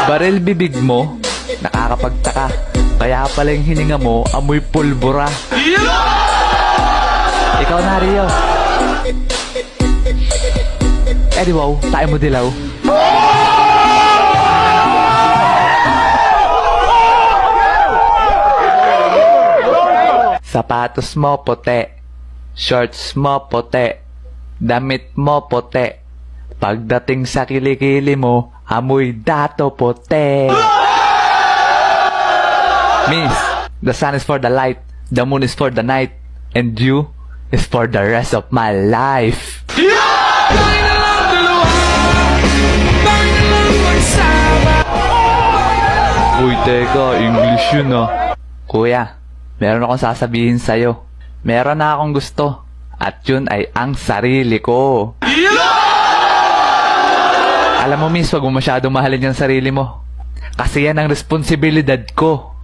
Baril bibig mo, nakakapagtaka. Kaya pala yung hininga mo, amoy pulbura. Ikaw na, Rio. Eh di wow, tayo mo dilaw. Sapatos mo puti, shorts mo puti, damit mo puti. Pagdating sa kilikili mo, amoy dato puti. Miss, the sun is for the light, the moon is for the night, and you is for the rest of my life. Uy, teka, English yun ah. Kuya, meron akong sasabihin sa'yo. Meron na akong gusto, at yun ay ang sarili ko. Alam mo, miss, wag mo masyadong mahalin yung sarili mo. Kasi yan ang responsibilidad ko.